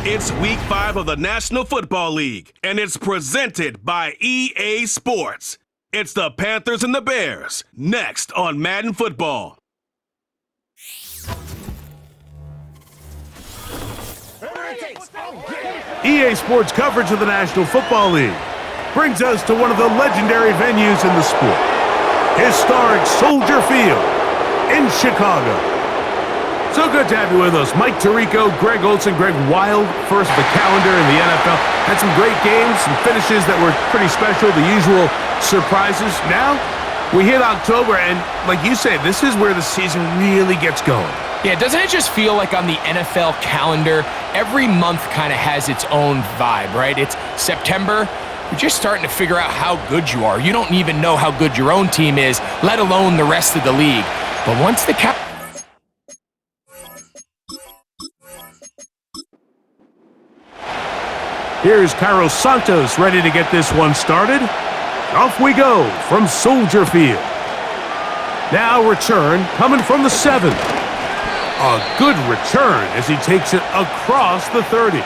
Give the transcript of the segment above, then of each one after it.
It's Week 5 of the National Football League, and it's presented by EA Sports. It's the Panthers and the Bears, next on Madden Football. EA Sports coverage of the National Football League brings us to one of the legendary venues in the sport, historic Soldier Field in Chicago. So good to have you with us. Mike Tirico, Greg Olson, Greg Wild, first of the calendar in the NFL. Had some great games, some finishes that were pretty special, the usual surprises. Now, we hit October, and like you say, this is where the season really gets going. Yeah, doesn't it just feel like on the NFL calendar, every month kind of has its own vibe, right? It's September, you're just starting to figure out how good you are. You don't even know how good your own team is, let alone the rest of the league. But once the Here's Carlos Santos ready to get this one started. Off we go from Soldier Field. Now return coming from the 7. A good return as he takes it across the 30.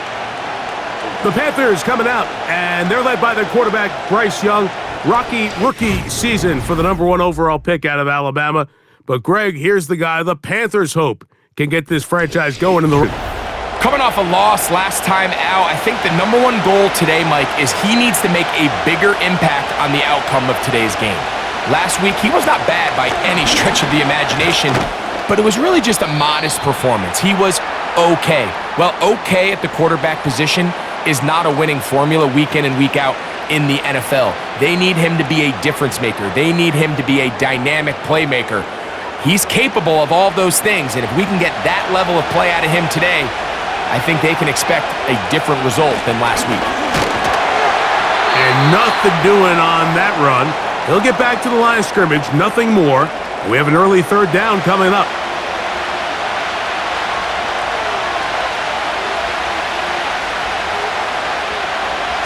The Panthers coming out, and they're led by their quarterback, Bryce Young. Rocky rookie season for the #1 overall pick out of Alabama. But Greg, here's the guy the Panthers hope can get this franchise going in the... Coming off a loss last time out, I think the #1 goal today, Mike, is he needs to make a bigger impact on the outcome of today's game. Last week, he was not bad by any stretch of the imagination, but it was really just a modest performance. He was okay. Well, okay at the quarterback position is not a winning formula week in and week out in the NFL. They need him to be a difference maker. They need him to be a dynamic playmaker. He's capable of all those things, and if we can get that level of play out of him today, I think they can expect a different result than last week. And nothing doing on that run. He'll get back to the line of scrimmage, nothing more. We have an early 3rd down coming up.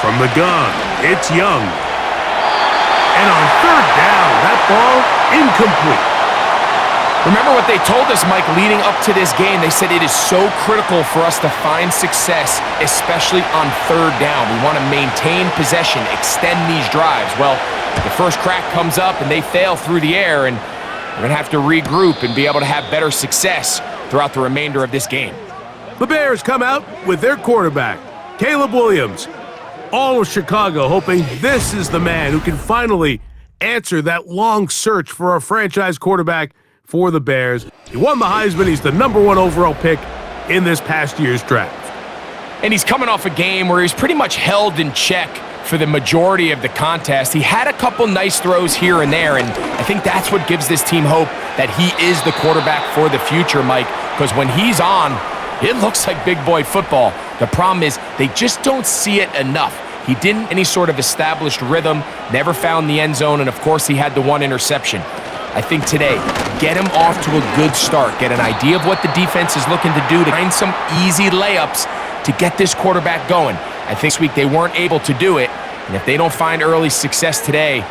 From the gun, it's Young. And on 3rd down, that ball incomplete. Remember what they told us, Mike, leading up to this game. They said it is so critical for us to find success, especially on 3rd down. We want to maintain possession, extend these drives. Well, the first crack comes up and they fail through the air, and we're going to have to regroup and be able to have better success throughout the remainder of this game. The Bears come out with their quarterback, Caleb Williams. All of Chicago hoping this is the man who can finally answer that long search for a franchise quarterback for the Bears. He won the Heisman. He's the #1 overall pick in this past year's draft. And he's coming off a game where he's pretty much held in check for the majority of the contest. He had a couple nice throws here and there, and I think that's what gives this team hope that he is the quarterback for the future, Mike, because when he's on, it looks like big boy football. The problem is they just don't see it enough. He didn't any sort of established rhythm, never found the end zone, and of course he had the 1 interception. I think today, get him off to a good start. Get an idea of what the defense is looking to do to find some easy layups to get this quarterback going. I think this week they weren't able to do it, and if they don't find early success today,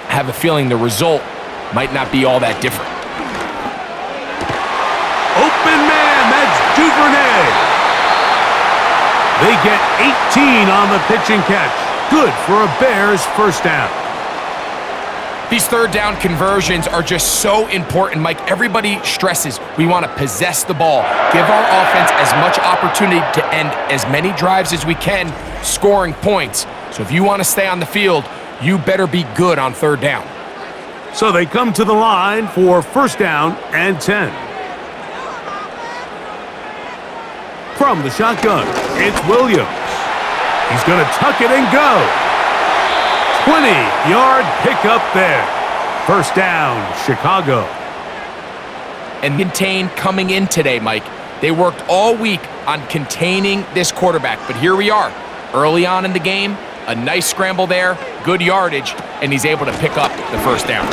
I have a feeling the result might not be all that different. Open man, that's Duvernay. They get 18 on the pitch and catch. Good for a Bears 1st down. These 3rd down conversions are just so important, Mike. Everybody stresses we want to possess the ball, give our offense as much opportunity to end as many drives as we can, scoring points. So if you want to stay on the field, you better be good on 3rd down. So they come to the line for 1st down and 10. From the shotgun, it's Williams. He's going to tuck it and go. 20-yard pickup there. 1st down, Chicago. And contain coming in today, Mike. They worked all week on containing this quarterback, but here we are. Early on in the game, a nice scramble there, good yardage, and he's able to pick up the 1st down.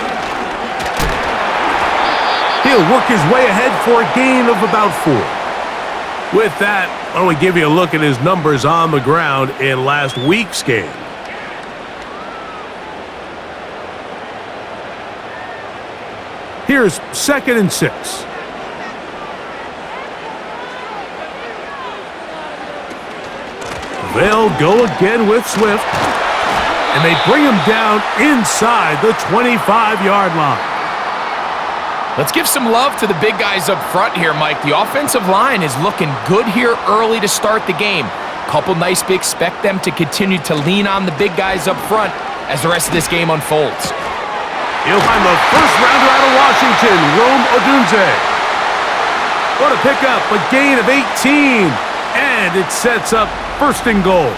He'll work his way ahead for a gain of about 4. With that, why don't we give you a look at his numbers on the ground in last week's game. Here's 2nd and 6. They'll go again with Swift, and they bring him down inside the 25-yard line. Let's give some love to the big guys up front here, Mike. The offensive line is looking good here early to start the game. Couple nice big, expect them to continue to lean on the big guys up front as the rest of this game unfolds. You'll find the first rounder out of Washington, Rome Odunze. What a pickup, a gain of 18, and it sets up first and goal.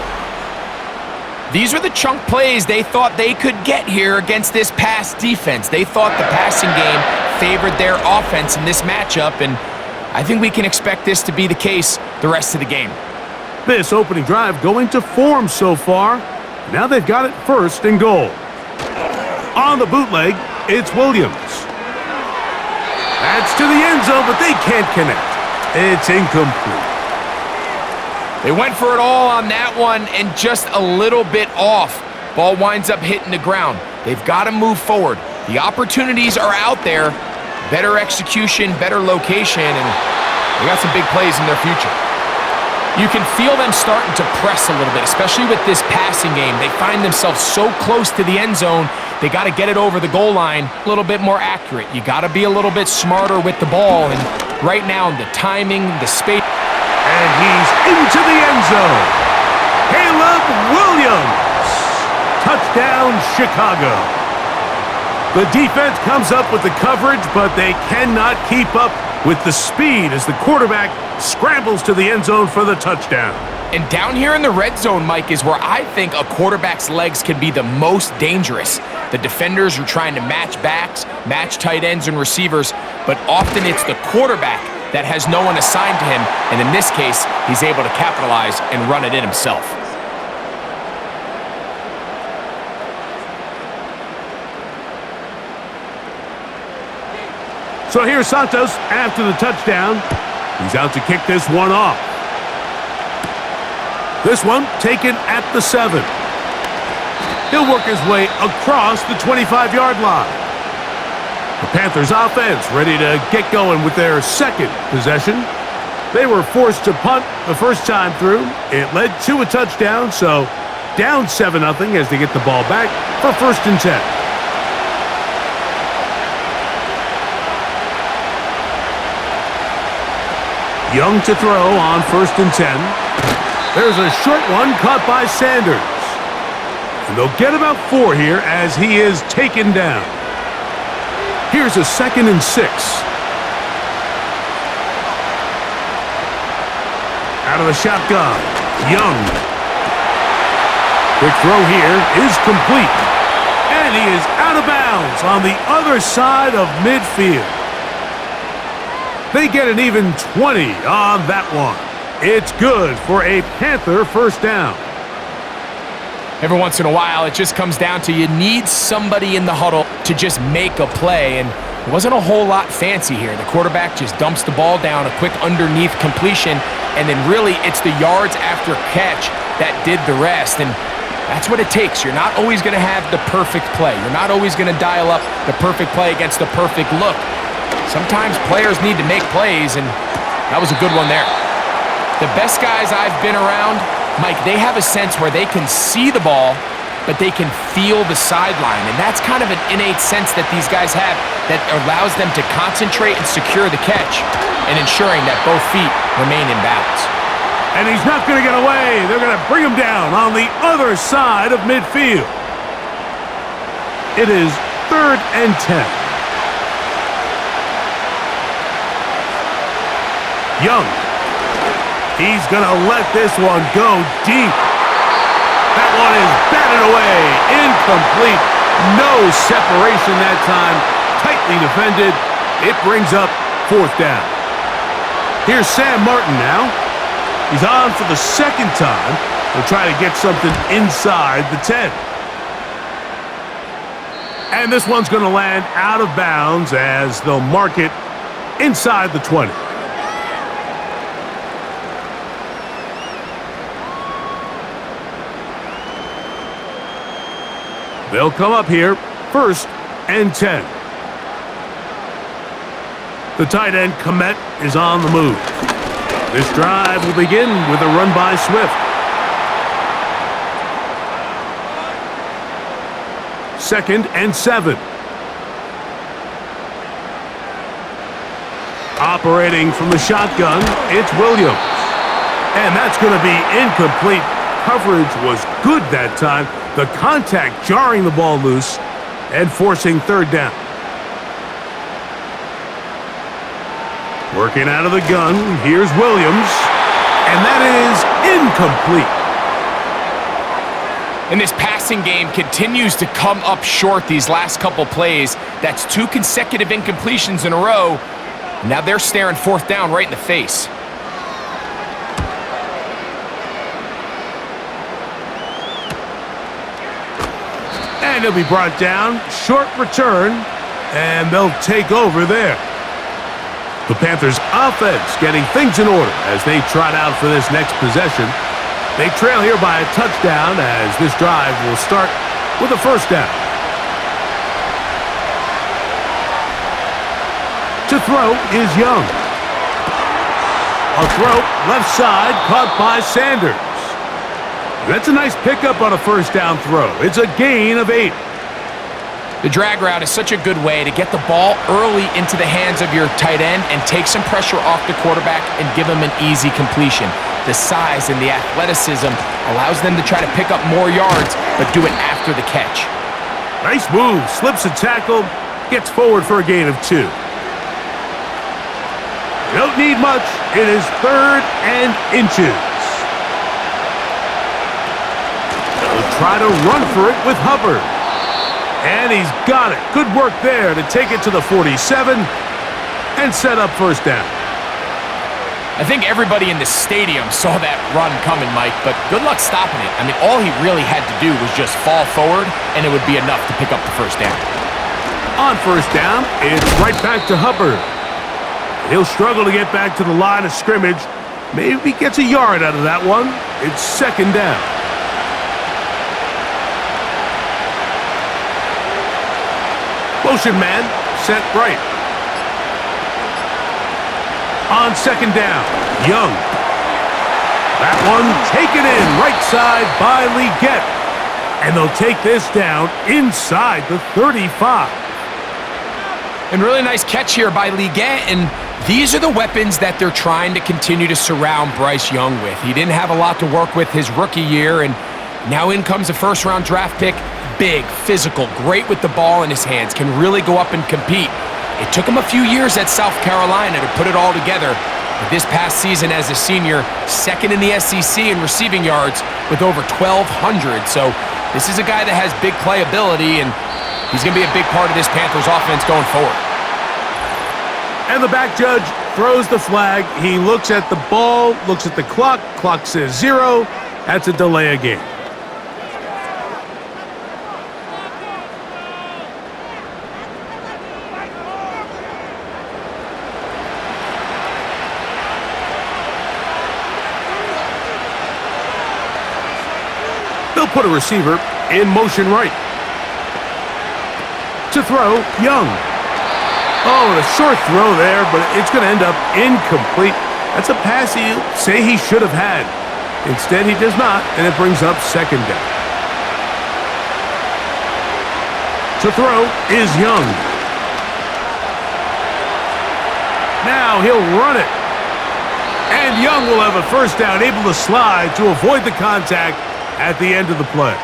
These are the chunk plays they thought they could get here against this pass defense. They thought the passing game favored their offense in this matchup, and I think we can expect this to be the case the rest of the game. This opening drive going to form so far. Now they've got it first and goal. On the bootleg, it's Williams. That's to the end zone, but they can't connect. It's incomplete. They went for it all on that one and just a little bit off. Ball winds up hitting the ground. They've got to move forward. The opportunities are out there. Better execution, better location, and they got some big plays in their future. You can feel them starting to press a little bit, especially with this passing game. They find themselves so close to the end zone, they got to get it over the goal line a little bit more accurate. You got to be a little bit smarter with the ball, and right now, the timing, the space. And he's into the end zone. Caleb Williams. Touchdown, Chicago. The defense comes up with the coverage, but they cannot keep up with the speed as the quarterback scrambles to the end zone for the touchdown. And down here in the red zone, Mike, is where I think a quarterback's legs can be the most dangerous. The defenders are trying to match backs, match tight ends and receivers, but often it's the quarterback that has no one assigned to him, and in this case, he's able to capitalize and run it in himself. So here's Santos after the touchdown. He's out to kick this one off. This one taken at the 7. He'll work his way across the 25-yard line. The Panthers offense ready to get going with their second possession. They were forced to punt the first time through. It led to a touchdown, so down 7-0 as they get the ball back for first and 10. Young to throw on first and 10. There's a short one caught by Sanders. And they'll get about 4 here as he is taken down. Here's a second and 6. Out of the shotgun, Young. Quick throw here is complete. And he is out of bounds on the other side of midfield. They get an even 20 on that one. It's good for a Panther first down. Every once in a while, it just comes down to you need somebody in the huddle to just make a play, and it wasn't a whole lot fancy here. The quarterback just dumps the ball down, a quick underneath completion, and then really it's the yards after catch that did the rest, and that's what it takes. You're not always going to have the perfect play. You're not always going to dial up the perfect play against the perfect look. Sometimes players need to make plays, and that was a good one there. The best guys I've been around, Mike, they have a sense where they can see the ball, but they can feel the sideline, and that's kind of an innate sense that these guys have that allows them to concentrate and secure the catch and ensuring that both feet remain in bounds. And he's not going to get away. They're going to bring him down on the other side of midfield. It is 3rd and 10. Young. He's going to let this one go deep. That one is batted away. Incomplete. No separation that time. Tightly defended. It brings up 4th down. Here's Sam Martin now. He's on for the second time. He'll try to get something inside the 10. And this one's going to land out of bounds as they'll mark it inside the 20. They'll come up here, 1st and 10. The tight end, Komet, is on the move. This drive will begin with a run by Swift. 2nd and 7. Operating from the shotgun, it's Williams. And that's going to be incomplete. Coverage was good that time. The contact jarring the ball loose and forcing 3rd down. Working out of the gun, here's Williams. And that is incomplete. And this passing game continues to come up short these last couple plays. That's 2 consecutive incompletions in a row. Now they're staring 4th down right in the face. And he'll be brought down. Short return. And they'll take over there. The Panthers offense getting things in order as they trot out for this next possession. They trail here by a touchdown as this drive will start with a 1st down. To throw is Young. A throw left side caught by Sanders. That's a nice pickup on a 1st down throw. It's a gain of 8. The drag route is such a good way to get the ball early into the hands of your tight end and take some pressure off the quarterback and give him an easy completion. The size and the athleticism allows them to try to pick up more yards, but do it after the catch. Nice move. Slips a tackle. Gets forward for a gain of 2. Don't need much. It is 3rd and inches. They'll try to run for it with Hubbard. And he's got it. Good work there to take it to the 47 and set up 1st down. I think everybody in the stadium saw that run coming, Mike, but good luck stopping it. I mean, all he really had to do was just fall forward, and it would be enough to pick up the 1st down. On 1st down, it's right back to Hubbard. He'll struggle to get back to the line of scrimmage. Maybe gets a yard out of that one. It's 2nd down. Motion man, set right. On 2nd down, Young. That one taken in right side by Leggett. And they'll take this down inside the 35. And really nice catch here by Leggett, and these are the weapons that they're trying to continue to surround Bryce Young with. He didn't have a lot to work with his rookie year, and now in comes a 1st-round draft pick. Big, physical, great with the ball in his hands, can really go up and compete. It took him a few years at South Carolina to put it all together. But this past season as a senior, 2nd in the SEC in receiving yards with over 1,200. So this is a guy that has big playability, and he's going to be a big part of this Panthers offense going forward. And the back judge throws the flag. He looks at the ball, looks at the clock. Clock says 0. That's a delay of game. They'll put a receiver in motion right. To throw, Young. Oh, and a short throw there, but it's going to end up incomplete. That's a pass he'll say he should have had. Instead, he does not, and it brings up 2nd down. To throw is Young. Now he'll run it. And Young will have a 1st down, able to slide to avoid the contact at the end of the play.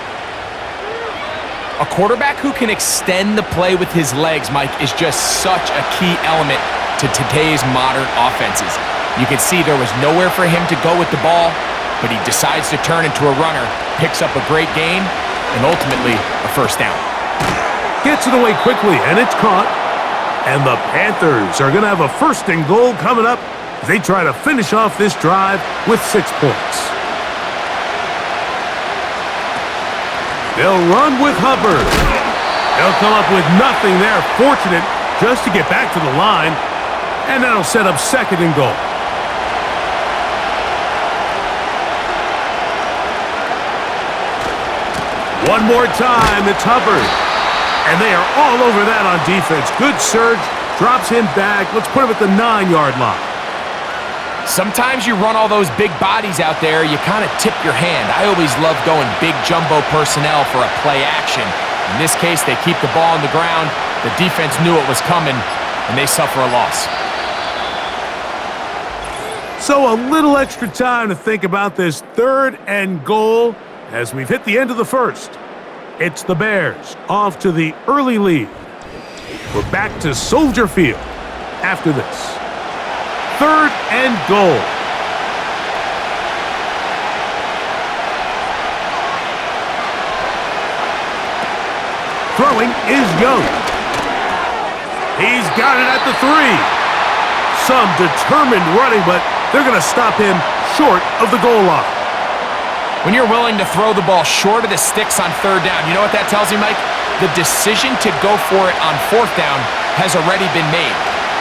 A quarterback who can extend the play with his legs, Mike, is just such a key element to today's modern offenses. You can see there was nowhere for him to go with the ball, but he decides to turn into a runner, picks up a great gain, and ultimately a 1st down. Gets it away quickly, and it's caught. And the Panthers are going to have a 1st and goal coming up as they try to finish off this drive with 6 points. They'll run with Hubbard. They'll come up with nothing there. Fortunate just to get back to the line. And that'll set up 2nd and goal. One more time, it's Hubbard. And they are all over that on defense. Good surge, drops him back. Let's put him at the 9-yard line. Sometimes you run all those big bodies out there, you kind of tip your hand. I always love going big jumbo personnel for a play action. In this case, they keep the ball on the ground. The defense knew it was coming, and they suffer a loss. So a little extra time to think about this 3rd and goal as we've hit the end of the first. It's the Bears off to the early lead. We're back to Soldier Field after this. 3rd and goal. Throwing is Young. He's got it at the 3. Some determined running, but they're going to stop him short of the goal line. When you're willing to throw the ball short of the sticks on 3rd down, you know what that tells you, Mike? The decision to go for it on 4th down has already been made.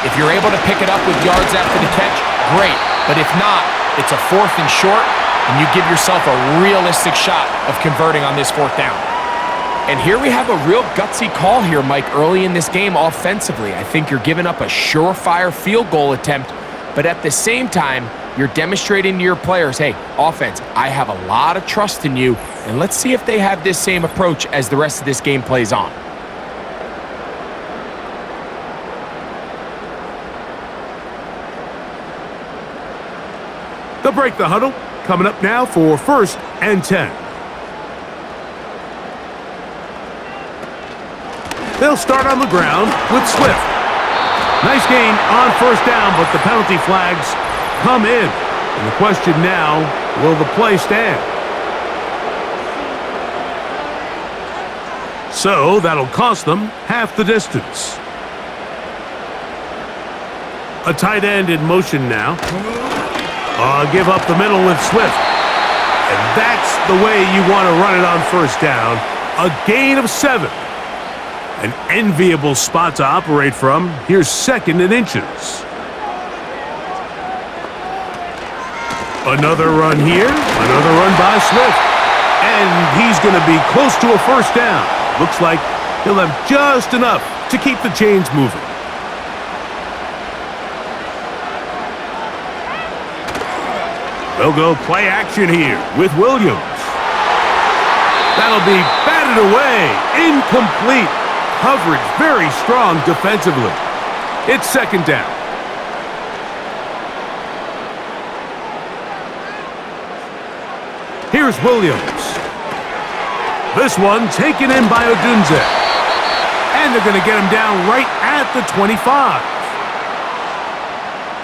If you're able to pick it up with yards after the catch, great. But if not, it's a 4th and short, and you give yourself a realistic shot of converting on this 4th down. And here we have a real gutsy call here, Mike, early in this game offensively. I think you're giving up a surefire field goal attempt, but at the same time, you're demonstrating to your players, hey, offense, I have a lot of trust in you, and let's see if they have this same approach as the rest of this game plays on. They'll break the huddle. Coming up now for 1st and 10. They'll start on the ground with Swift. Nice gain on 1st down, but the penalty flags come in. And the question now, will the play stand? So that'll cost them half the distance. A tight end in motion now. Give up the middle with Swift. And that's the way you want to run it on 1st down. A gain of 7. An enviable spot to operate from. Here's 2nd and inches. Another run here. Another run by Swift. And he's going to be close to a 1st down. Looks like he'll have just enough to keep the chains moving. They'll go play action here with Williams. That'll be batted away. Incomplete. Coverage very strong defensively. It's 2nd down. Here's Williams. This one taken in by Odunze. And they're going to get him down right at the 25.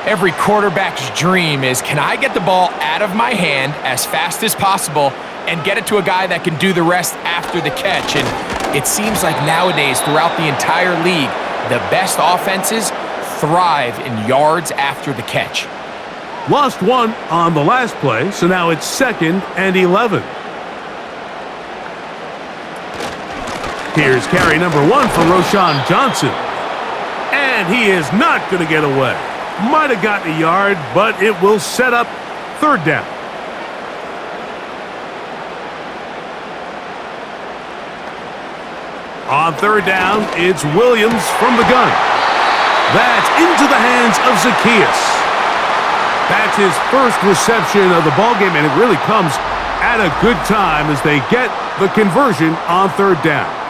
Every quarterback's dream is, can I get the ball out of my hand as fast as possible and get it to a guy that can do the rest after the catch? And it seems like nowadays, throughout the entire league, the best offenses thrive in yards after the catch. Lost 1 on the last play, so now it's 2nd and 11. Here's carry number 1 for Roschon Johnson. And he is not going to get away. Might have gotten a yard, but it will set up 3rd down. On 3rd down, it's Williams from the gun. That's into the hands of Zacchaeus. That's his first reception of the ballgame, and it really comes at a good time as they get the conversion on 3rd down.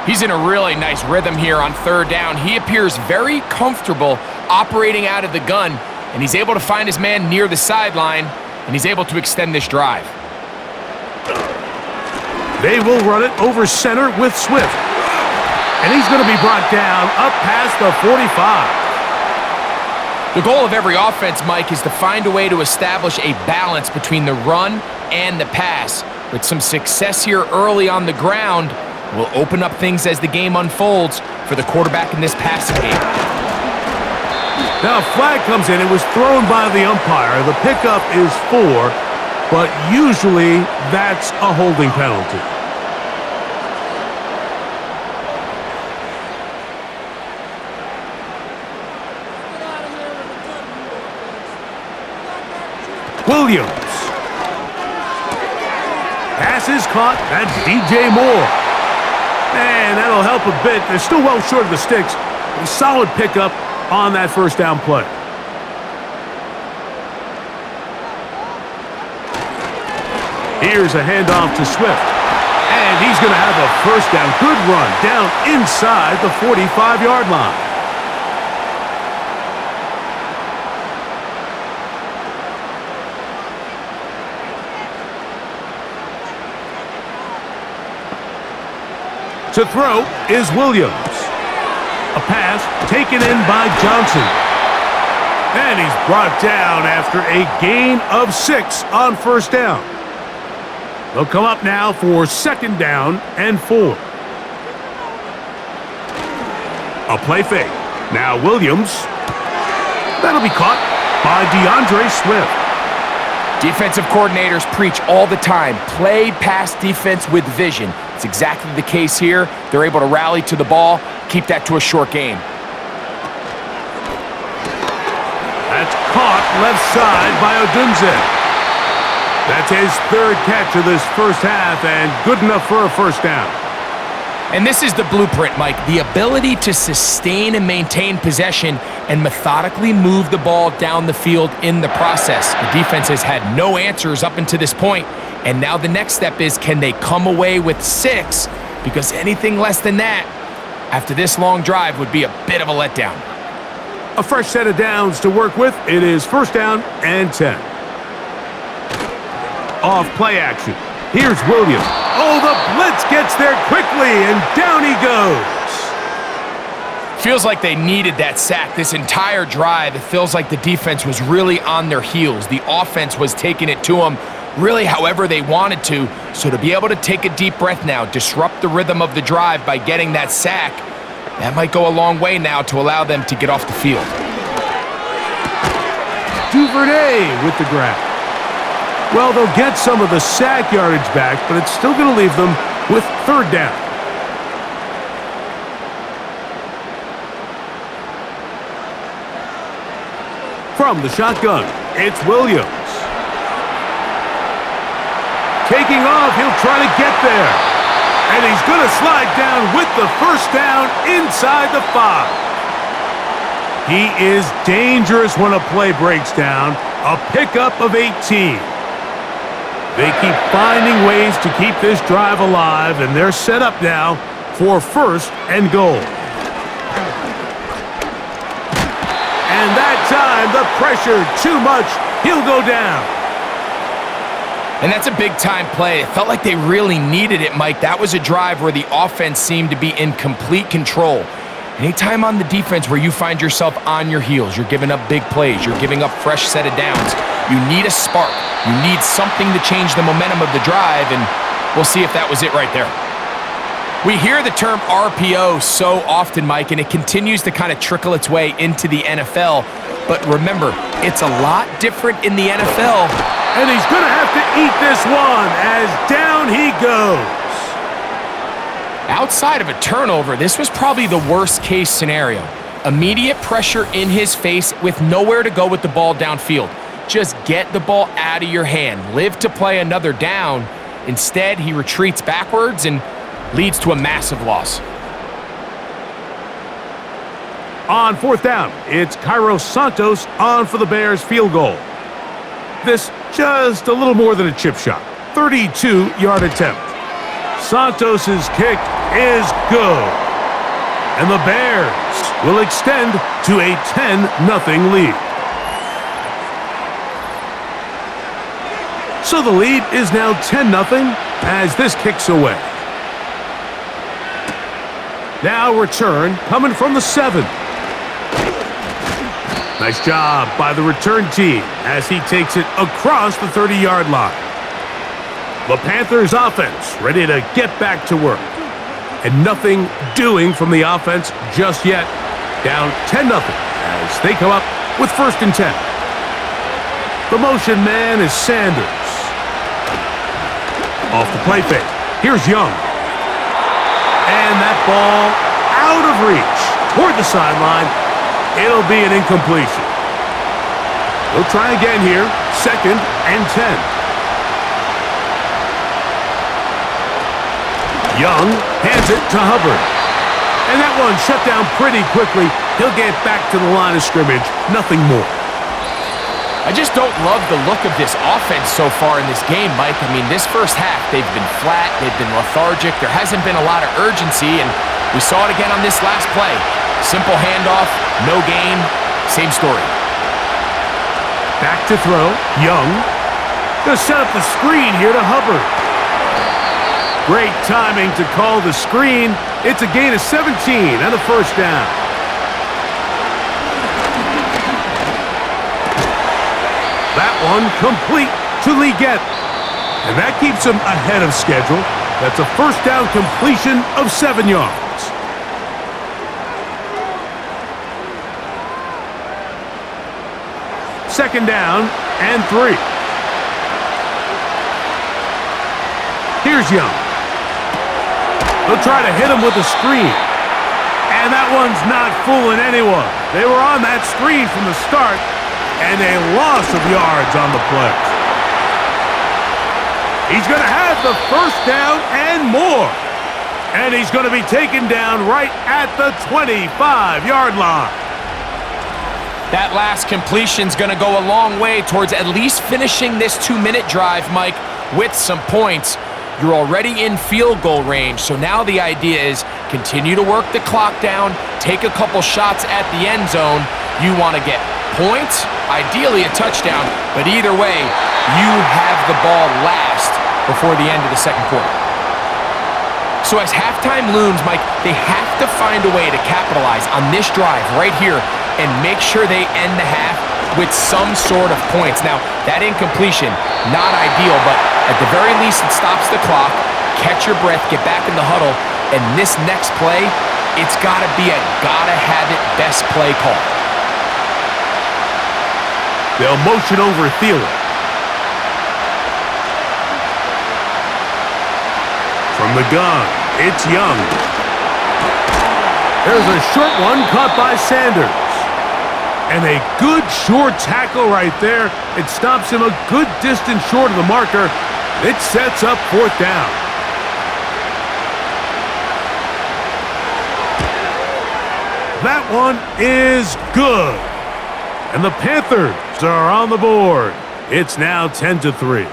He's in a really nice rhythm here on 3rd down. He appears very comfortable operating out of the gun, and he's able to find his man near the sideline, and he's able to extend this drive. They will run it over center with Swift. And he's going to be brought down up past the 45. The goal of every offense, Mike, is to find a way to establish a balance between the run and the pass. With some success here early on the ground, will open up things as the game unfolds for the quarterback in this passing game. Now a flag comes in. It was thrown by the umpire. The pickup is 4, but usually that's a holding penalty. Williams. Pass is caught. That's DJ Moore. And that'll help a bit. They're still well short of the sticks. A solid pickup on that 1st down play. Here's a handoff to Swift. And And he's going to have a first down. Good run down inside the 45-yard line. To throw is Williams. A pass taken in by Johnson. And he's brought down after a gain of 6 on first down. They'll come up now for second down and 4. A play fake. Now Williams. That'll be caught by DeAndre Swift. Defensive coordinators preach all the time, play pass defense with vision. It's exactly the case here. They're able to rally to the ball, keep that to a short game. That's caught left side by Odunze. That's his third catch of this first half and good enough for a first down. And this is the blueprint, Mike. The ability to sustain and maintain possession and methodically move the ball down the field in the process. The defense has had no answers up until this point, and now the next step is, can they come away with 6? Because anything less than that, after this long drive, would be a bit of a letdown. A fresh set of downs to work with. It is first down and 10. Off play action. Here's Williams. Oh, the blitz gets there quickly, and down he goes. Feels like they needed that sack this entire drive. It feels like the defense was really on their heels. The offense was taking it to them really however they wanted to. So to be able to take a deep breath now, disrupt the rhythm of the drive by getting that sack, that might go a long way now to allow them to get off the field. Duvernay with the grab. Well, they'll get some of the sack yardage back, but it's still going to leave them with third down. From the shotgun, it's Williams. Taking off, he'll try to get there. And he's going to slide down with the first down inside the 5. He is dangerous when a play breaks down. A pickup of 18. They keep finding ways to keep this drive alive, and they're set up now for first and goal. And that time, the pressure too much. He'll go down. And that's a big-time play. It felt like they really needed it, Mike. That was a drive where the offense seemed to be in complete control. Anytime on the defense where you find yourself on your heels, you're giving up big plays, you're giving up fresh set of downs, you need a spark. You need something to change the momentum of the drive, and we'll see if that was it right there. We hear the term RPO so often, Mike, and it continues to kind of trickle its way into the NFL. But remember, it's a lot different in the NFL. And he's going to have to eat this one as down he goes. Outside of a turnover, this was probably the worst-case scenario. Immediate pressure in his face with nowhere to go with the ball downfield. Just get the ball out of your hand. Live to play another down. Instead, he retreats backwards and leads to a massive loss. On fourth down, it's Cairo Santos on for the Bears field goal. This just a little more than a chip shot. 32-yard attempt. Santos' kick is good. And the Bears will extend to a 10-0 lead. So the lead is now 10-0 as this kicks away. Now return coming from the 7. Nice job by the return team as he takes it across the 30-yard line. The Panthers offense ready to get back to work. And nothing doing from the offense just yet. Down 10-0 as they come up with first and 10. The motion man is Sanders. Off the play fake. Here's Young. And that ball out of reach toward the sideline. It'll be an incompletion. We'll try again here. Second and 10. Young hands it to Hubbard. And that one shut down pretty quickly. He'll get back to the line of scrimmage. Nothing more. I just don't love the look of this offense so far in this game, Mike. I mean, this first half, they've been flat, they've been lethargic, there hasn't been a lot of urgency, and we saw it again on this last play. Simple handoff, no gain, same story. Back to throw, Young. Gonna set up the screen here to Hubbard. Great timing to call the screen. It's a gain of 17 and a first down. That one complete to Leggett. And that keeps him ahead of schedule. That's a first down completion of 7 yards. Second down and 3. Here's Young. They'll try to hit him with a screen. And that one's not fooling anyone. They were on that screen from the start, and a loss of yards on the play. He's going to have the first down and more. And he's going to be taken down right at the 25-yard line. That last completion's going to go a long way towards at least finishing this 2-minute drive, Mike, with some points. You're already in field goal range, so now the idea is continue to work the clock down, take a couple shots at the end zone. You want to get points, ideally a touchdown, but either way, you have the ball last before the end of the second quarter. So as halftime looms, Mike, they have to find a way to capitalize on this drive right here and make sure they end the half with some sort of points. Now, that incompletion, not ideal, but at the very least, it stops the clock. Catch your breath, get back in the huddle, and this next play, it's got to be a gotta-have-it best play call. They'll motion over Thielen. From the gun, it's Young. There's a short one caught by Sanders. And a good short tackle right there. It stops him a good distance short of the marker. It sets up fourth down. That one is good. And the Panthers are on the board. It's now 10-3.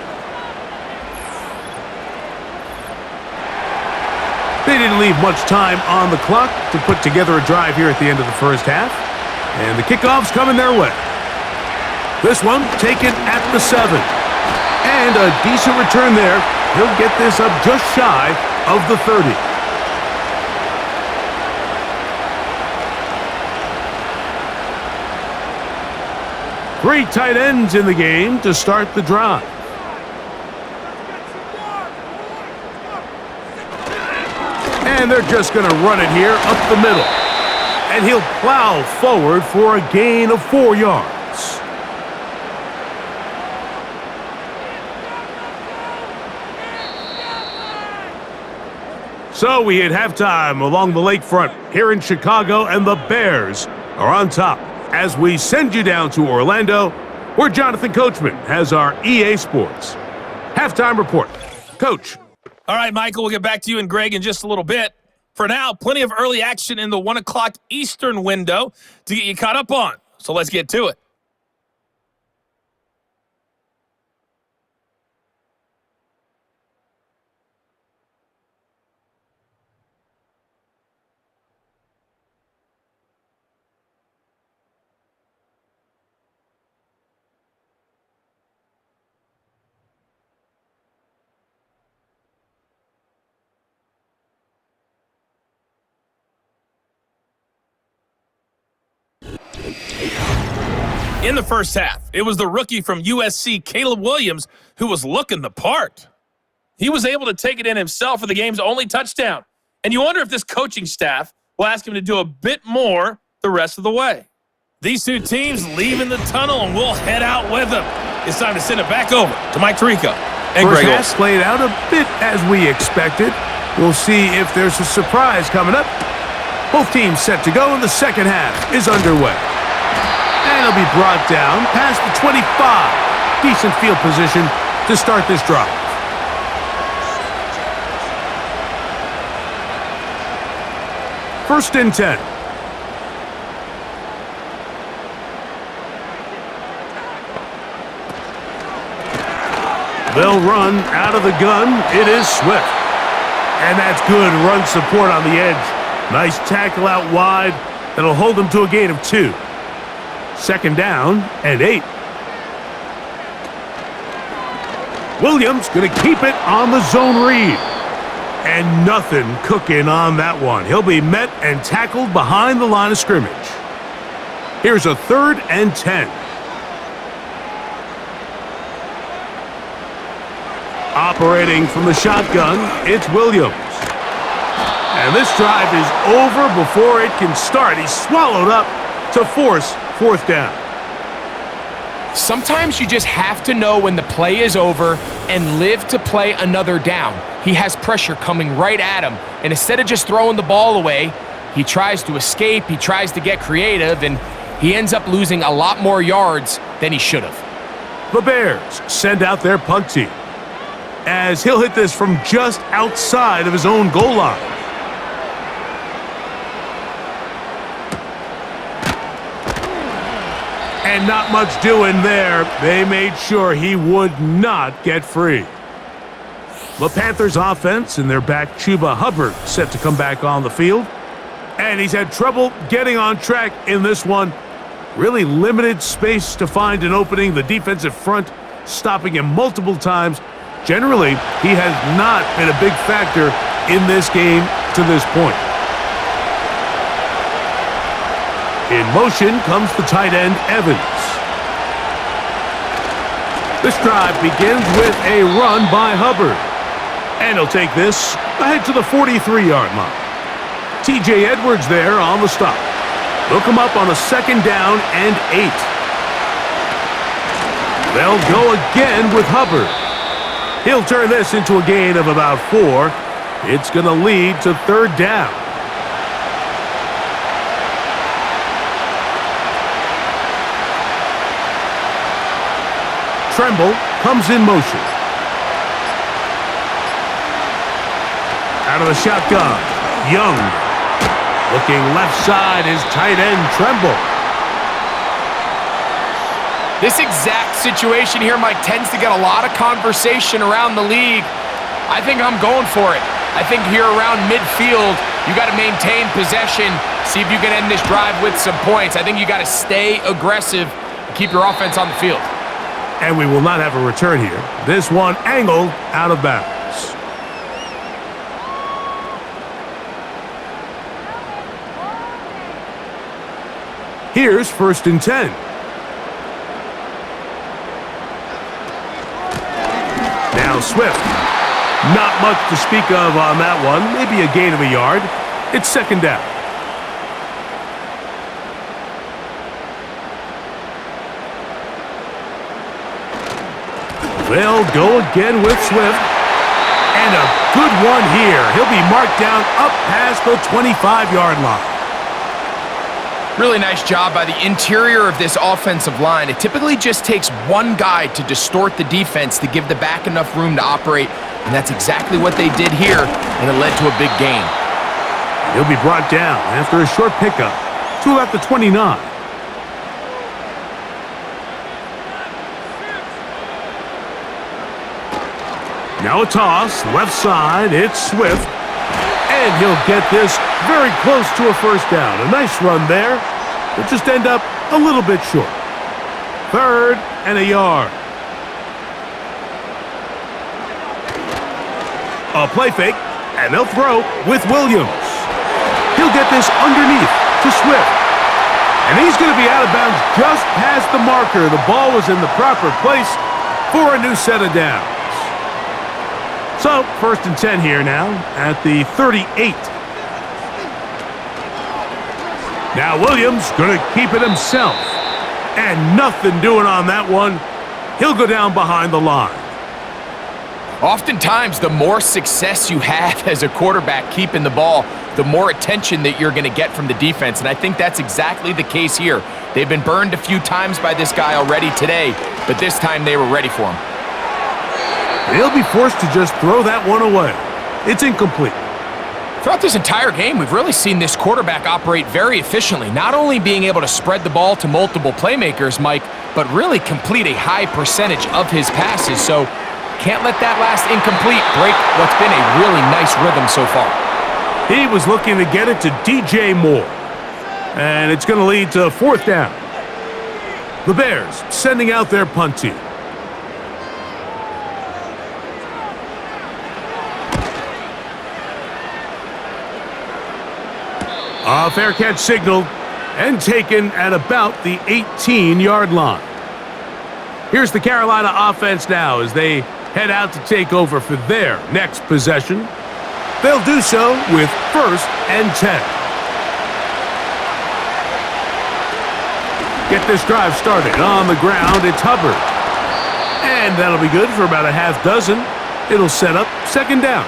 They didn't leave much time on the clock to put together a drive here at the end of the first half. And the kickoff's coming their way. This one taken at the 7. And a decent return there. He'll get this up just shy of the 30. Three tight ends in the game to start the drive. And they're just going to run it here up the middle. And he'll plow forward for a gain of 4 yards. So we hit halftime along the lakefront here in Chicago, and the Bears are on top as we send you down to Orlando, where Jonathan Coachman has our EA Sports halftime report. Coach. All right, Michael, we'll get back to you and Greg in just a little bit. For now, plenty of early action in the 1 o'clock Eastern window to get you caught up on. So let's get to it. In the first half, it was the rookie from USC, Caleb Williams, who was looking the part. He was able to take it in himself for the game's only touchdown. And you wonder if this coaching staff will ask him to do a bit more the rest of the way. These two teams leaving the tunnel, and we'll head out with them. It's time to send it back over to Mike Tirico and Greg. Greg. First half played out a bit as we expected. We'll see if there's a surprise coming up. Both teams set to go, and the second half is underway. And it'll be brought down past the 25. Decent field position to start this drive. First and 10. They'll run out of the gun. It is Swift. And that's good run support on the edge. Nice tackle out wide. That'll hold them to a gain of 2. Second down and 8. Williams going to keep it on the zone read. And nothing cooking on that one. He'll be met and tackled behind the line of scrimmage. Here's a 3rd and 10. Operating from the shotgun, it's Williams. And this drive is over before it can start. He's swallowed up to force 4th down. Sometimes you just have to know when the play is over and live to play another down. He has pressure coming right at him, and instead of just throwing the ball away, he tries to escape, he tries to get creative, and he ends up losing a lot more yards than he should have. The Bears send out their punt team, as he'll hit this from just outside of his own goal line. And not much doing there. They made sure he would not get free. The Panthers offense and their back Chuba Hubbard set to come back on the field. And he's had trouble getting on track in this one. Really limited space to find an opening. The defensive front stopping him multiple times. Generally, he has not been a big factor in this game to this point. In motion comes the tight end, Evans. This drive begins with a run by Hubbard. And he'll take this ahead to the 43-yard line. T.J. Edwards there on the stop. They'll come up on a 2nd down and 8. They'll go again with Hubbard. He'll turn this into a gain of about 4. It's going to lead to 3rd down. Tremble comes in motion. Out of the shotgun, Young. Looking left side is tight end Tremble. This exact situation here, Mike, tends to get a lot of conversation around the league. I think I'm going for it. I think here around midfield, you got to maintain possession, see if you can end this drive with some points. I think you got to stay aggressive and keep your offense on the field. And we will not have a return here. This one angled out of bounds. Here's 1st and 10. Now Swift. Not much to speak of on that one. Maybe a gain of a yard. It's 2nd down. They'll go again with Swift. And a good one here. He'll be marked down up past the 25-yard line. Really nice job by the interior of this offensive line. It typically just takes one guy to distort the defense to give the back enough room to operate, and that's exactly what they did here, and it led to a big gain. He'll be brought down after a short pickup to about the 29. Now a toss, left side, it's Swift. And he'll get this very close to a 1st down. A nice run there. It'll just end up a little bit short. 3rd and a yard. A play fake, and they'll throw with Williams. He'll get this underneath to Swift. And he's going to be out of bounds just past the marker. The ball was in the proper place for a new set of downs. So, 1st and 10 here now at the 38. Now Williams going to keep it himself. And nothing doing on that one. He'll go down behind the line. Oftentimes, the more success you have as a quarterback keeping the ball, the more attention that you're going to get from the defense. And I think that's exactly the case here. They've been burned a few times by this guy already today, but this time they were ready for him. He'll be forced to just throw that one away. It's incomplete. Throughout this entire game, we've really seen this quarterback operate very efficiently, not only being able to spread the ball to multiple playmakers, Mike, but really complete a high percentage of his passes. So Can't let that last incomplete break what's been a really nice rhythm so far. He was looking to get it to DJ Moore. And it's going to lead to 4th down. The Bears sending out their punt team. A fair catch signaled and taken at about the 18-yard line. Here's the Carolina offense now as they head out to take over for their next possession. They'll do so with 1st and 10. Get this drive started on the ground. It's Hubbard. And that'll be good for about a half dozen. It'll set up 2nd down.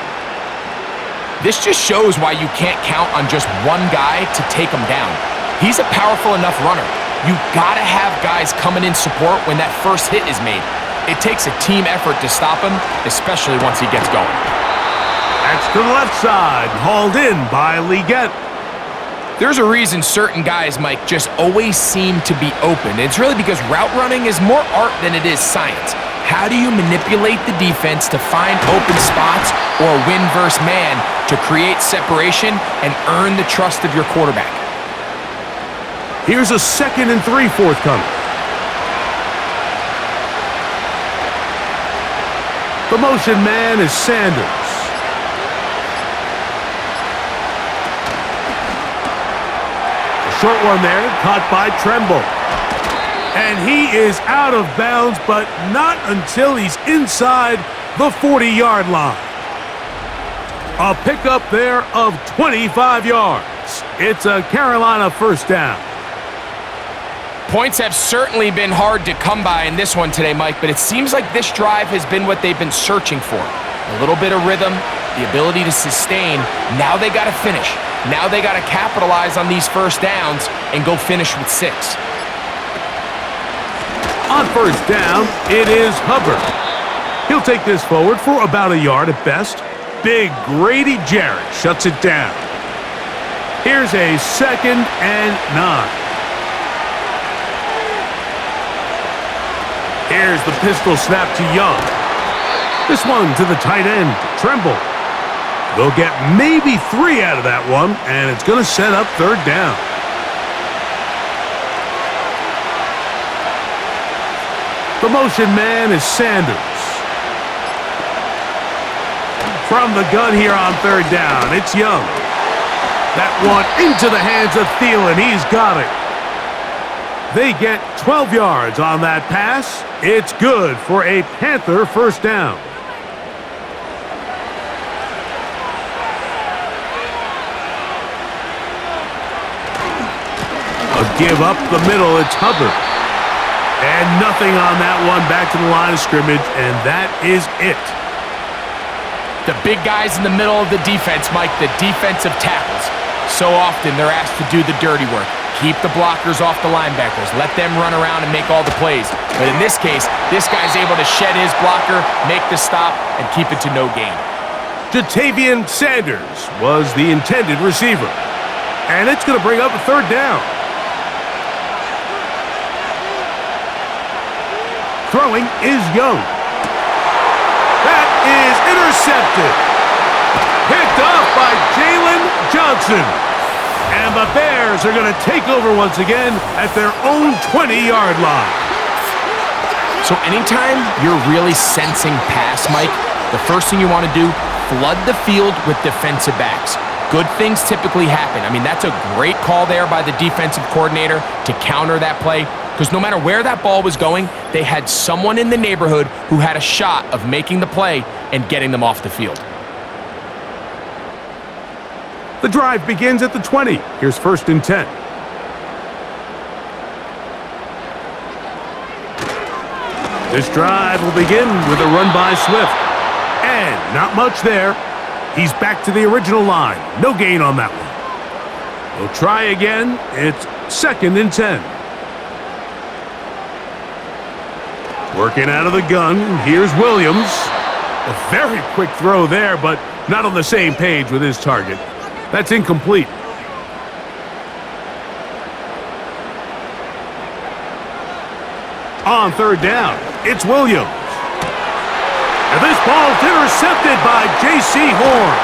This just shows why you can't count on just one guy to take him down. He's a powerful enough runner. You gotta have guys coming in support when that first hit is made. It takes a team effort to stop him, especially once he gets going. That's to the left side, hauled in by Leggett. There's a reason certain guys, Mike, just always seem to be open. It's really because route running is more art than it is science. How do you manipulate the defense to find open spots or win versus man to create separation and earn the trust of your quarterback? Here's a 2nd and 3 forthcoming. The motion man is Sanders. A short one there, caught by Tremble. And he is out of bounds, but not until he's inside the 40-yard line. A pickup there of 25 yards. It's a Carolina 1st down. Points have certainly been hard to come by in this one today, Mike, but it seems like this drive has been what they've been searching for. A little bit of rhythm, the ability to sustain. Now they got to finish. Now they got to capitalize on these 1st downs and go finish with 6. On 1st down, it is Hubbard. He'll take this forward for about a yard at best. Big Grady Jarrett shuts it down. Here's a 2nd and 9. Here's the pistol snap to Young. This one to the tight end, Tremble. They'll get maybe 3 out of that one, and it's going to set up 3rd down. The motion man is Sanders. From the gun here on 3rd down, it's Young. That one into the hands of Thielen. He's got it. They get 12 yards on that pass. It's good for a Panther 1st down. A give up the middle, it's Hubbard. And nothing on that one, back to the line of scrimmage, and that is it. The big guys in the middle of the defense, Mike, the defensive tackles. So often they're asked to do the dirty work. Keep the blockers off the linebackers. Let them run around and make all the plays. But in this case, this guy's able to shed his blocker, make the stop, and keep it to no gain. Jatavian Sanders was the intended receiver. And it's going to bring up a 3rd down. Throwing is Young. That is intercepted. Picked off by Jalen Johnson. And the Bears are going to take over once again at their own 20-yard line. So anytime you're really sensing pass, Mike, the first thing you want to do, flood the field with defensive backs. Good things typically happen. I mean, that's a great call there by the defensive coordinator to counter that play, because no matter where that ball was going, they had someone in the neighborhood who had a shot of making the play and getting them off the field. The drive begins at the 20. Here's 1st and 10. This drive will begin with a run by Swift. And not much there. He's back to the original line. No gain on that one. We'll try again. It's 2nd and 10. Working out of the gun. Here's Williams. A very quick throw there, but not on the same page with his target. That's incomplete. On 3rd down, it's Williams. And this ball's intercepted by J.C. Horn.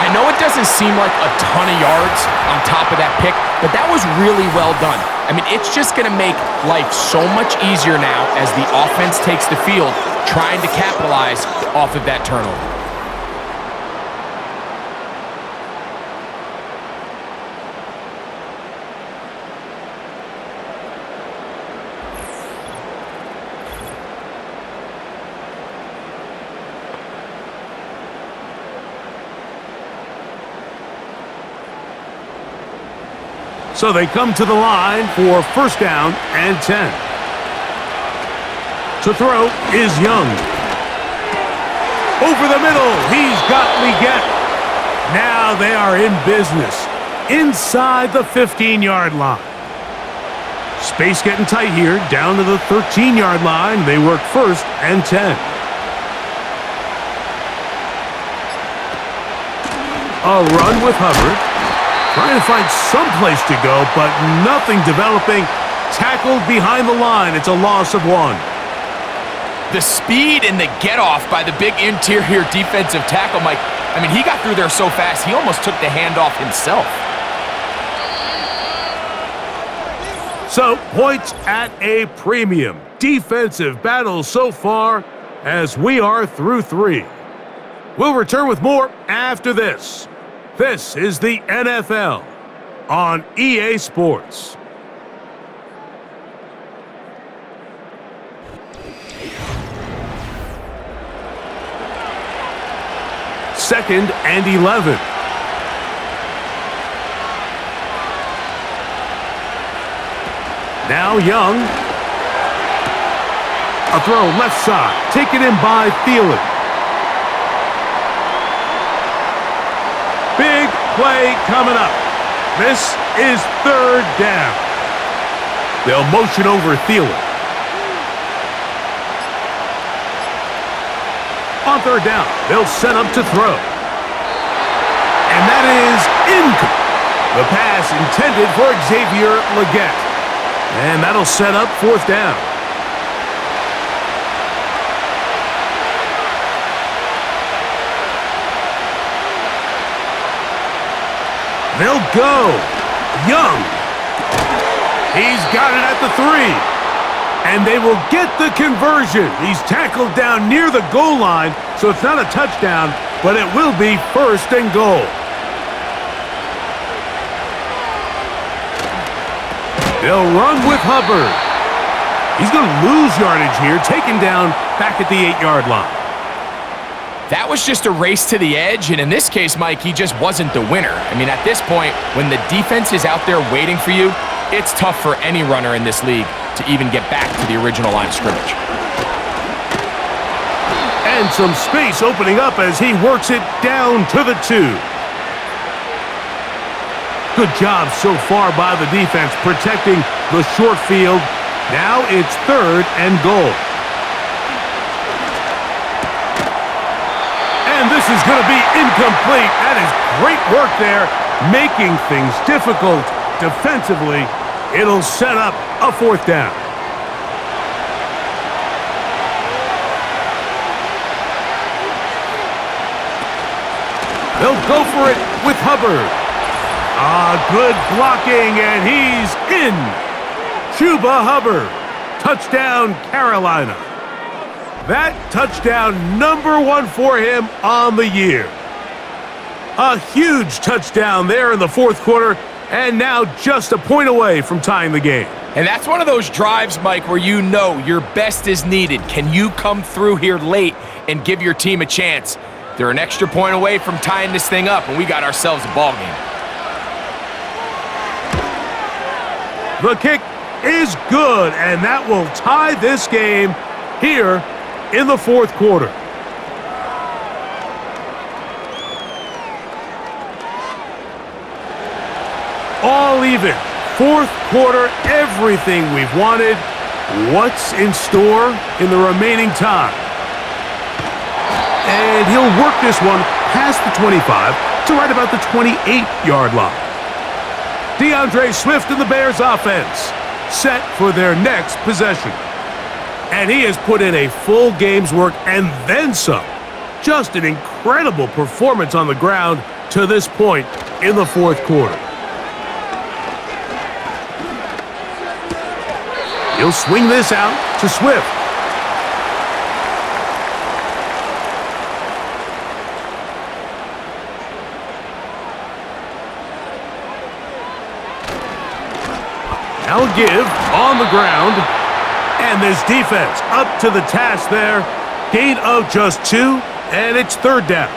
I know it doesn't seem like a ton of yards on top of that pick, but that was really well done. I mean, it's just going to make life so much easier now as the offense takes the field, trying to capitalize off of that turnover. So they come to the line for first down and 10. To throw is Young. Over the middle, he's got Leggett. Now they are in business inside the 15-yard line. Space getting tight here, down to the 13-yard line. They work first and 10. A run with Hubbard. Trying to find some place to go, but nothing developing. Tackled behind the line. It's a loss of 1. The speed and the get-off by the big interior defensive tackle, Mike. I mean, he got through there so fast, he almost took the handoff himself. So, points at a premium. Defensive battle so far as we are through 3. We'll return with more after this. This is the NFL on EA Sports. Second and 11. Now Young. A throw left side, taken in by Thielen. Big play coming up. This is third down. They'll motion over Thielen. On third down, they'll set up to throw. And that is incomplete. The pass intended for Xavier Leggett. And that'll set up fourth down. They'll go. Young. He's got it at the 3. And they will get the conversion. He's tackled down near the goal line, so it's not a touchdown, but it will be first and goal. They'll run with Hubbard. He's going to lose yardage here, taken down back at the 8-yard line. That was just a race to the edge, and in this case, Mike, he just wasn't the winner. I mean, at this point, when the defense is out there waiting for you, it's tough for any runner in this league to even get back to the original line of scrimmage. And some space opening up as he works it down to the 2. Good job so far by the defense protecting the short field. Now it's third and goal. And this is going to be incomplete. That is great work there, making things difficult defensively. It'll set up a fourth down. They'll go for it with Hubbard. Good blocking, and he's in. Chuba Hubbard. Touchdown, Carolina. That touchdown, number 1 for him on the year. A huge touchdown there in the fourth quarter, and now just a point away from tying the game. And that's one of those drives, Mike, where you know your best is needed. Can you come through here late and give your team a chance? They're an extra point away from tying this thing up, and we got ourselves a ball game. The kick is good, and that will tie this game here in the fourth quarter. All even. Fourth quarter, everything we've wanted. What's in store in the remaining time? And he'll work this one past the 25 to right about the 28-yard line. DeAndre Swift and the Bears offense set for their next possession. And he has put in a full game's work and then some. Just an incredible performance on the ground to this point in the fourth quarter. He'll swing this out to Swift. Now a give on the ground. And this defense up to the task there. Gain of just 2, and it's third down.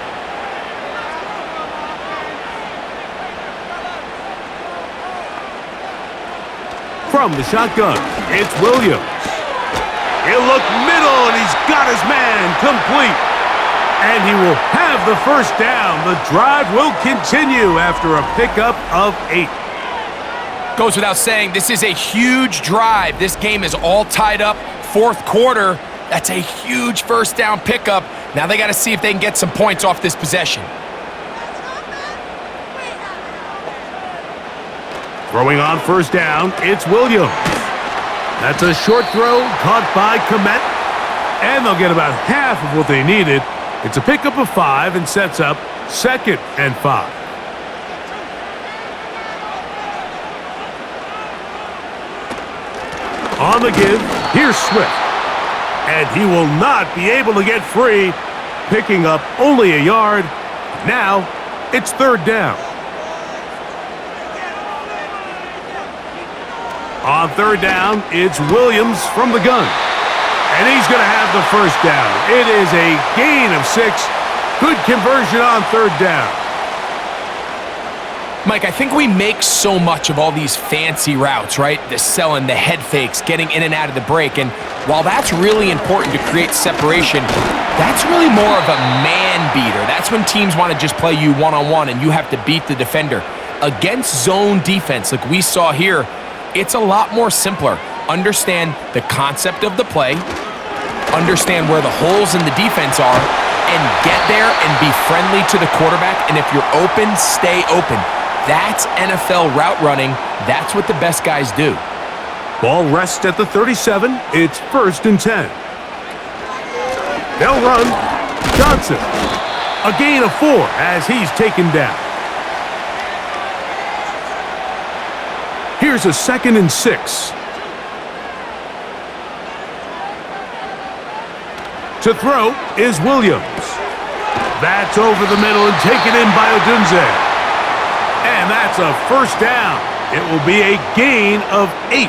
From the shotgun, it's Williams. He'll look middle, and he's got his man complete. And he will have the first down. The drive will continue after a pickup of 8. Goes without saying, this is a huge drive. This game is all tied up. Fourth quarter, that's a huge first down pickup. Now they got to see if they can get some points off this possession. Throwing on first down, it's Williams. That's a short throw caught by Komet. And they'll get about half of what they needed. It's a pickup of 5 and sets up 2nd and 5. On the give, here's Swift. And he will not be able to get free, picking up only a yard. Now, it's third down. On third down, it's Williams from the gun. And he's going to have the first down. It is a gain of 6. Good conversion on third down. Mike, I think we make so much of all these fancy routes, right? The selling, the head fakes, getting in and out of the break. And while that's really important to create separation, that's really more of a man beater. That's when teams want to just play you one-on-one and you have to beat the defender. Against zone defense, like we saw here, it's a lot more simpler. Understand the concept of the play, understand where the holes in the defense are, and get there and be friendly to the quarterback. And if you're open, stay open. That's NFL route running. That's what the best guys do. Ball rests at the 37. It's 1st and 10. They'll run. Johnson. A gain of 4 as he's taken down. Here's a 2nd and 6. To throw is Williams. That's over the middle and taken in by Odunze. And that's a first down. It will be a gain of 8.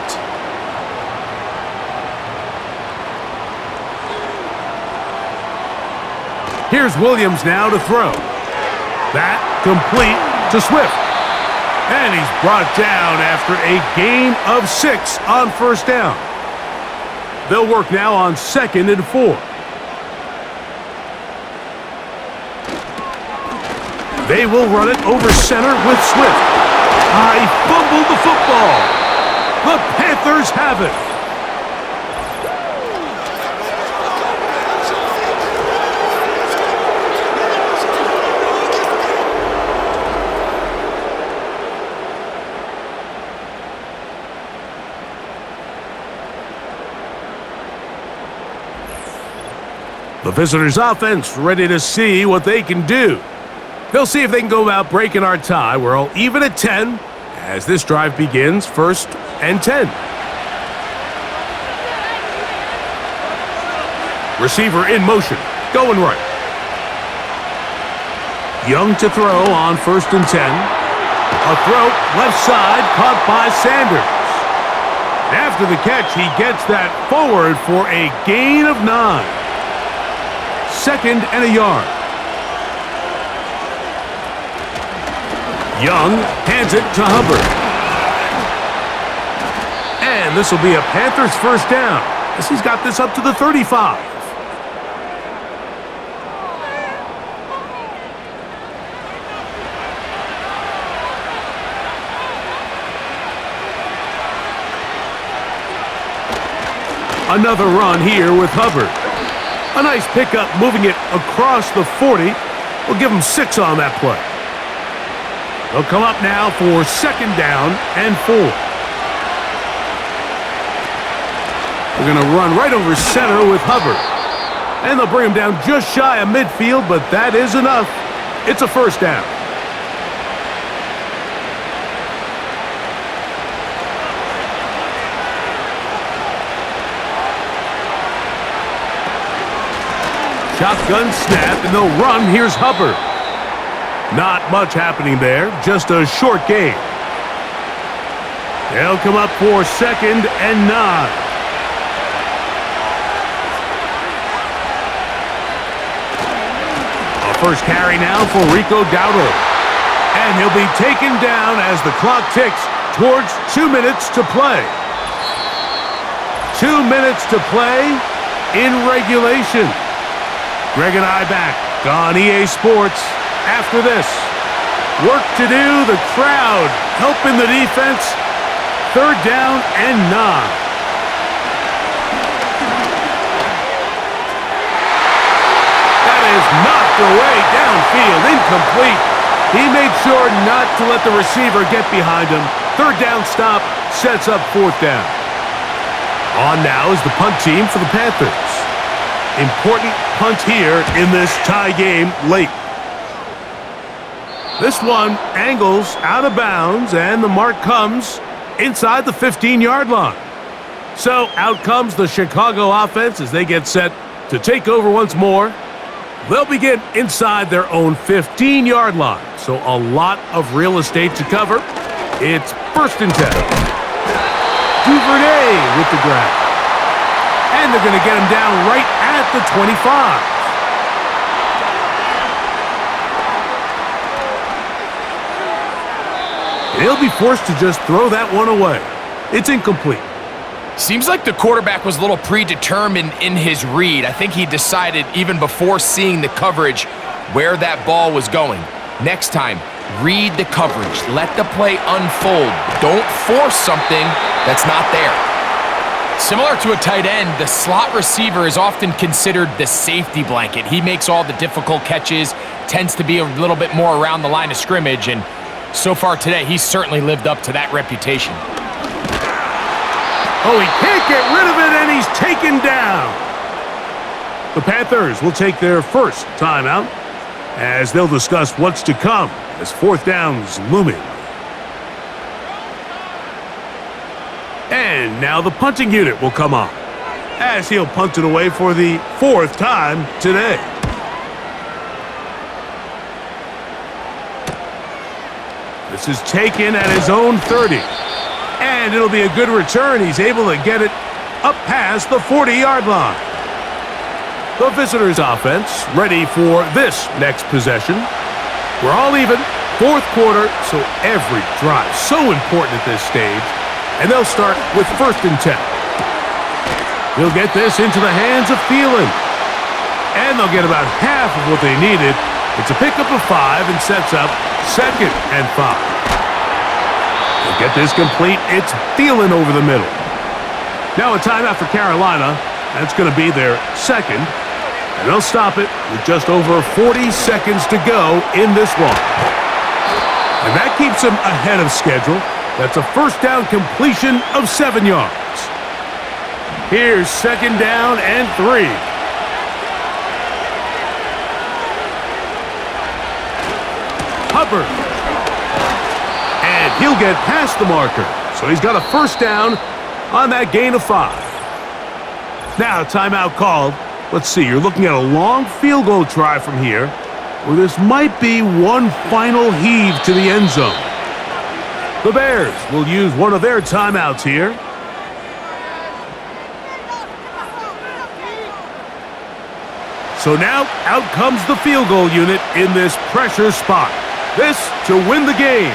Here's Williams now to throw. That complete to Swift. And he's brought down after a gain of 6 on first down. They'll work now on 2nd and 4. They will run it over center with Swift. He fumbled the football. The Panthers have it. The visitors' offense ready to see what they can do. They'll see if they can go about breaking our tie. We're all even at 10 as this drive begins, 1st and 10. Receiver in motion, going right. Young to throw on 1st and 10. A throw left side caught by Sanders. After the catch, he gets that forward for a gain of 9. 2nd and a yard. Young hands it to Hubbard. And this will be a Panthers first down as he's got this up to the 35. Another run here with Hubbard. A nice pickup moving it across the 40. We'll give him 6 on that play. They'll come up now for 2nd down and 4. They're going to run right over center with Hubbard. And they'll bring him down just shy of midfield, but that is enough. It's a first down. Shotgun snap, and they'll run. Here's Hubbard. Not much happening there, just a short gain. They'll come up for 2nd and 9. A first carry now for Rico Dowdle. And he'll be taken down as the clock ticks towards 2 minutes to play. 2 minutes to play in regulation. Greg and I back on EA Sports after this. Work to do, the crowd helping the defense. 3rd down and 9. That is knocked away downfield, incomplete. He made sure not to let the receiver get behind him. 3rd down stop sets up 4th down. On now is the punt team for the Panthers. Important punt here in this tie game late. This one angles out of bounds, and the mark comes inside the 15-yard line. So out comes the Chicago offense as they get set to take over once more. They'll begin inside their own 15-yard line. So a lot of real estate to cover. It's 1st and 10. Duvernay with the grab. And they're going to get him down right at the 25. He'll be forced to just throw that one away. It's incomplete. Seems like the quarterback was a little predetermined in his read. I think he decided even before seeing the coverage where that ball was going. Next time, read the coverage. Let the play unfold. Don't force something that's not there. Similar to a tight end, the slot receiver is often considered the safety blanket. He makes all the difficult catches, tends to be a little bit more around the line of scrimmage, and so far today, he's certainly lived up to that reputation. Oh, he can't get rid of it, and he's taken down. The Panthers will take their first timeout as they'll discuss what's to come as 4th down's looming. And now the punting unit will come on as he'll punt it away for the 4th time today. This is taken at his own 30. And it'll be a good return. He's able to get it up past the 40-yard line. The visitors' offense ready for this next possession. We're all even. 4th quarter, so every drive so important at this stage. And they'll start with 1st and 10. He'll get this into the hands of Thielen. And they'll get about half of what they needed. It's a pickup of 5 and sets up 2nd and 5. They'll get this complete. It's Thielen over the middle. Now a timeout for Carolina. That's going to be their 2nd. And they'll stop it with just over 40 seconds to go in this one. And that keeps them ahead of schedule. That's a 1st down completion of 7 yards. Here's 2nd down and 3. Hubbard. And he'll get past the marker. So he's got a 1st down on that gain of 5. Now timeout called. Let's see, you're looking at a long field goal try from here, where this might be one final heave to the end zone. The Bears will use one of their timeouts here. So now out comes the field goal unit in this pressure spot. This to win the game.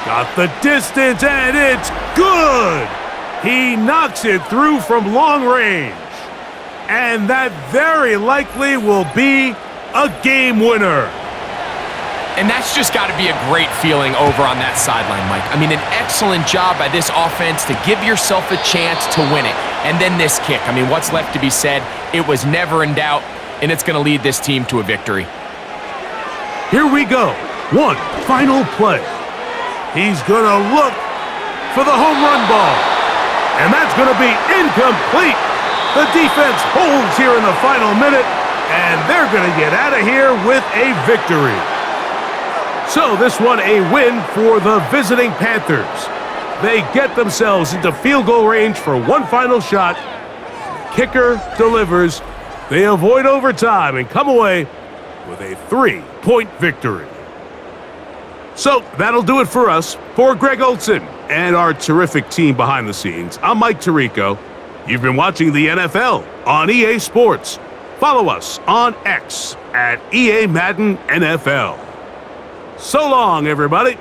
Got the distance, and it's good. He knocks it through from long range. And that very likely will be a game winner. And that's just got to be a great feeling over on that sideline, Mike. I mean, an excellent job by this offense to give yourself a chance to win it. And then this kick. I mean, what's left to be said? It was never in doubt, and it's going to lead this team to a victory. Here we go. One final play. He's going to look for the home run ball. And that's going to be incomplete. The defense holds here in the final minute, and they're going to get out of here with a victory. So this one a win for the visiting Panthers. They get themselves into field goal range for one final shot. Kicker delivers. They avoid overtime and come away with a 3-point victory. So that'll do it for us. For Greg Olson and our terrific team behind the scenes, I'm Mike Tirico. You've been watching the NFL on EA Sports. Follow us on X at EA Madden NFL. So long, everybody.